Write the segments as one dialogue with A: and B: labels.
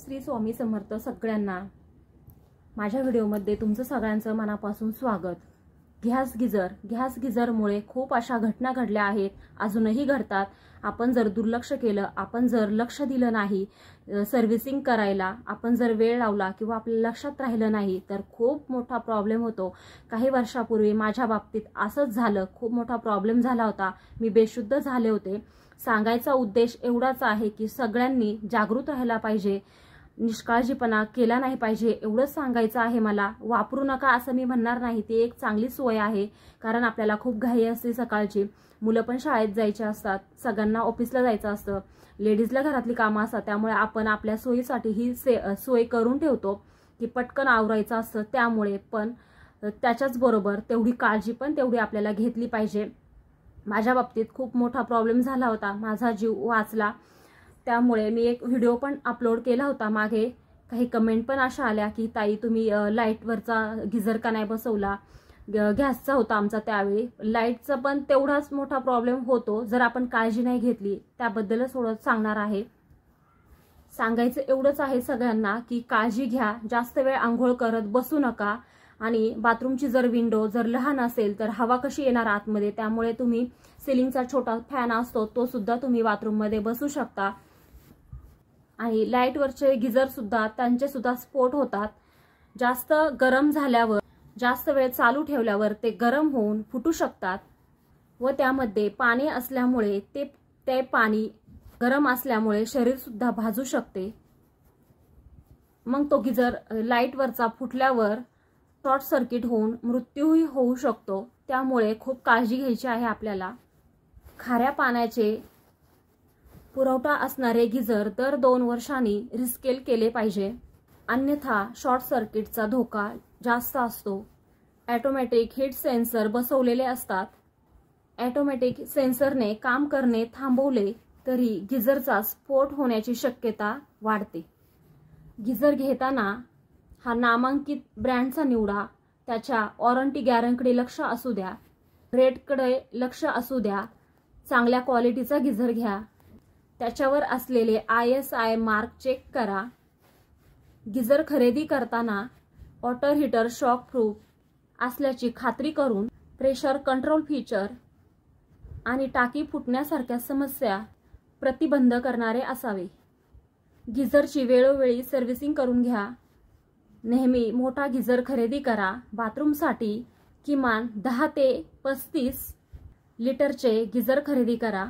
A: श्री स्वामी समर्थ सगळ्यांना माझ्या व्हिडिओमध्ये तुमचं सगळ्यांचं मनापासून स्वागत। गॅस गिझरमुळे खूप अशा घटना घडल्या आहेत, अजूनही घडतात। आपण जर दुर्लक्ष केलं, आपण जर लक्ष दिलं नाही सर्व्हिसिंग करायला, आपण जर वेळ लावला किंवा आपल्या लक्षात राहिलं नाही तर खूप मोठा प्रॉब्लेम होतो। काही वर्षापूर्वी माझ्या बाबतीत असंच झालं, खूप मोठा प्रॉब्लेम झाला होता। मी बेशुद्ध झाले होते। सांगायचा उद्देश एवढाच आहे की सगळ्यांनी जागृत राहायला पाहिजे, निष्काळजीपणा केला नाही पाहिजे, एवढंच सांगायचं आहे मला। वापरू नका असं मी म्हणणार नाही, ती एक चांगली सोय आहे, कारण आपल्याला खूप घाई असते सकाळची, मुलं पण शाळेत जायचे असतात, सगळ्यांना ऑफिसला जायचं असतं, लेडीजला घरातली कामं असतात, त्यामुळे आपण आपल्या सोयीसाठी ही सोय करून ठेवतो की पटकन आवरायचं असतं। त्यामुळे पण त्याच्याच बरोबर तेवढी काळजी पण तेवढी आपल्याला घेतली पाहिजे। माझ्या बाबतीत खूप मोठा प्रॉब्लेम झाला होता, माझा जीव वाचला। त्यामुळे मी एक व्हिडिओ पण अपलोड केला होता मागे। काही कमेंट पण अशा आल्या की ताई तुम्ही लाईटवरचा गिझर का नाही बसवला, गॅसचा होता आमचा त्यावेळी। लाईटचा पण तेवढाच मोठा प्रॉब्लेम होतो जर आपण काळजी नाही घेतली, त्याबद्दलच थोडं सांगणार आहे। सांगायचं एवढंच आहे सगळ्यांना की काळजी घ्या, जास्त वेळ आंघोळ करत बसू नका, आणि बाथरूमची जर विंडो जर लहान असेल तर हवा कशी येणार आतमध्ये, त्यामुळे तुम्ही सिलिंगचा छोटा फॅन असतो तो सुद्धा तुम्ही बाथरूम मध्ये बसू शकता। आणि लाईटवरचे गिझर सुद्धा त्यांचे सुद्धा स्फोट होतात, जास्त गरम झाल्यावर, जास्त वेळ चालू ठेवल्यावर ते गरम होऊन फुटू शकतात, व त्यामध्ये पाणी असल्यामुळे ते पाणी गरम असल्यामुळे शरीर सुद्धा भाजू शकते। मग तो गिझर लाईटवरचा फुटल्यावर शॉर्ट सर्किट होऊन मृत्यूही होऊ शकतो। त्यामुळे खूप काळजी घ्यायची आहे आपल्याला। खाऱ्या पाण्याचे पुरवठा असणारे गिझर दर 2 वर्षांनी रिस्केल केले पाहिजे, अन्यथा शॉर्ट सर्किटचा धोका जास्त असतो। ऑटोमॅटिक हीट सेन्सर बसवलेले असतात, ऑटोमॅटिक सेन्सरने काम करणे थांबवले तरी गिझरचा स्फोट होण्याची शक्यता वाढते। गिझर घेताना हा नामांकित ब्रँडचा निवडा, त्याच्या वॉरंटी गॅरंटीकडे लक्ष असू द्या, रेटकडे लक्ष असू द्या, चांगल्या क्वालिटीचा गिझर घ्या, त्याच्यावर असलेले ISI मार्क चेक करा। गिझर खरेदी करताना वॉटर हीटर शॉक प्रूफ असल्याची खात्री करून, प्रेशर कंट्रोल फीचर आणि टाकी फुटण्यासारख्या समस्या प्रतिबंध करणारे असावे। गिझरची वेळोवेळी सर्व्हिसिंग करून घ्या। नेहमी मोठा गिझर खरेदी करा। बाथरूमसाठी किमान 10 ते 35 लिटरचे गिझर खरेदी करा।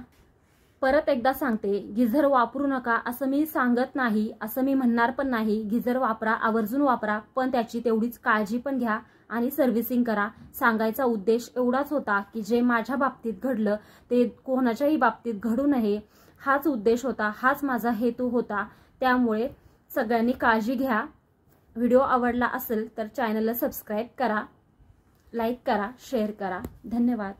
A: परत एकदा सांगते, गिझर वापरू नका असं मी सांगत नाही, असं मी म्हणणार पण नाही। गिझर वापरा, आवर्जून वापरा, पण त्याची तेवढीच काळजी पण घ्या आणि सर्व्हिसिंग करा। सांगायचा उद्देश एवढाच होता की जे माझ्या बाबतीत घडलं ते कोणाच्याही बाबतीत घडू नये, हाच उद्देश होता, हाच माझा हेतू होता। त्यामुळे सगळ्यांनी काळजी घ्या। व्हिडिओ आवडला असेल तर चॅनलला सबस्क्राईब करा, लाईक करा, शेअर करा। धन्यवाद।